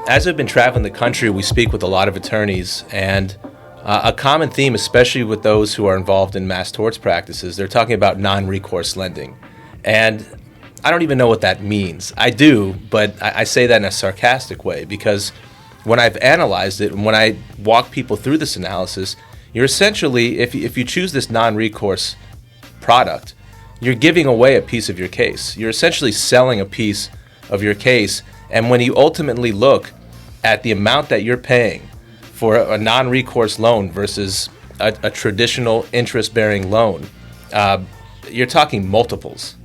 as we've been traveling the country, we speak with a lot of attorneys, and a common theme, especially with those who are involved in mass torts practices, they're talking about non-recourse lending. And I don't even know what that means. I do, but I say that in a sarcastic way, because when I've analyzed it and when I walk people through this analysis, you're essentially, if you choose this non-recourse product, you're giving away a piece of your case. You're essentially selling a piece of your case. And when you ultimately look at the amount that you're paying for a non-recourse loan versus a traditional interest-bearing loan, you're talking multiples.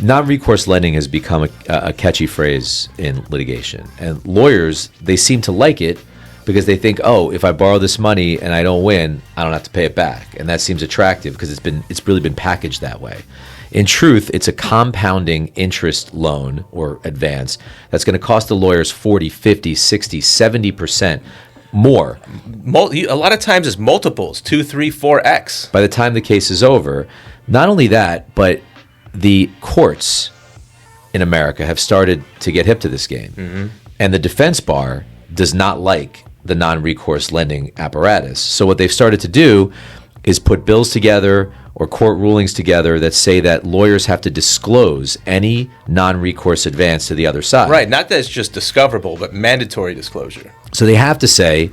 Non-recourse lending has become a catchy phrase in litigation. And lawyers, they seem to like it because they think, oh, if I borrow this money and I don't win, I don't have to pay it back. And that seems attractive because it's really been packaged that way. In truth, it's a compounding interest loan or advance that's going to cost the lawyers 40, 50, 60, 70% more. A lot of times it's multiples, 2, 3, 4x. By the time the case is over, not only that, but the courts in America have started to get hip to this game. Mm-hmm. And the defense bar does not like the non-recourse lending apparatus. So what they've started to do is put bills together or court rulings together that say that lawyers have to disclose any non-recourse advance to the other side. Right, not that it's just discoverable, but mandatory disclosure. So they have to say,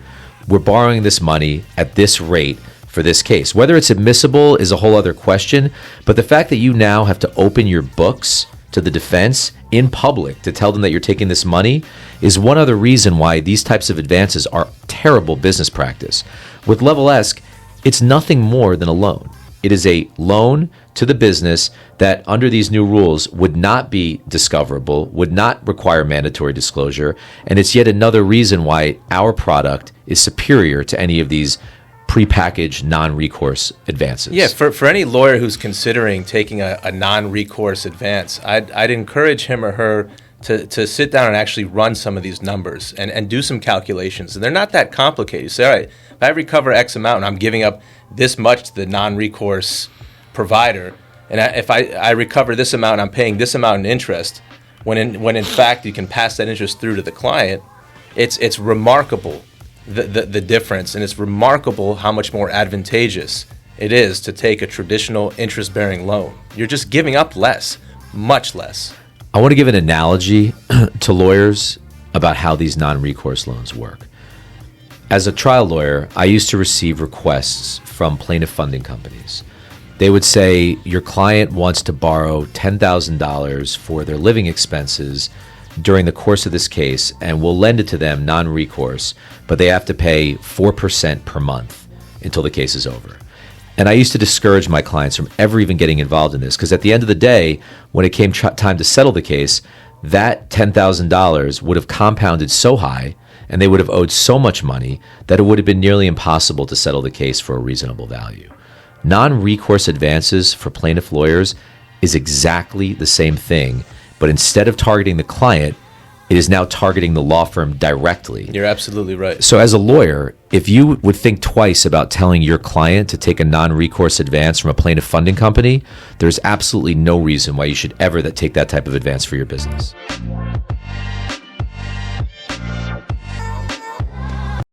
we're borrowing this money at this rate for this case. Whether it's admissible is a whole other question, but the fact that you now have to open your books to the defense in public to tell them that you're taking this money is one other reason why these types of advances are terrible business practice. With LevelEsq, it's nothing more than a loan. It is a loan to the business that under these new rules would not be discoverable, would not require mandatory disclosure, and it's yet another reason why our product is superior to any of these prepackaged non-recourse advances. Yeah, for any lawyer who's considering taking a non-recourse advance, I'd encourage him or her to sit down and actually run some of these numbers and do some calculations. And they're not that complicated. You say, all right, if I recover X amount and I'm giving up this much to the non-recourse provider, and if I recover this amount and I'm paying this amount in interest, when in fact you can pass that interest through to the client, it's remarkable the difference, and it's remarkable how much more advantageous it is to take a traditional interest-bearing loan. You're just giving up less, much less. I want to give an analogy to lawyers about how these non-recourse loans work. As a trial lawyer, I used to receive requests from plaintiff funding companies. They would say, your client wants to borrow $10,000 for their living expenses during the course of this case, and we'll lend it to them non-recourse, but they have to pay 4% per month until the case is over. And I used to discourage my clients from ever even getting involved in this, because at the end of the day, when it came time to settle the case, that $10,000 would have compounded so high, and they would have owed so much money that it would have been nearly impossible to settle the case for a reasonable value. Non-recourse advances for plaintiff lawyers is exactly the same thing, but instead of targeting the client, it is now targeting the law firm directly. You're absolutely right. So as a lawyer, if you would think twice about telling your client to take a non-recourse advance from a plaintiff funding company, there's absolutely no reason why you should ever take that type of advance for your business.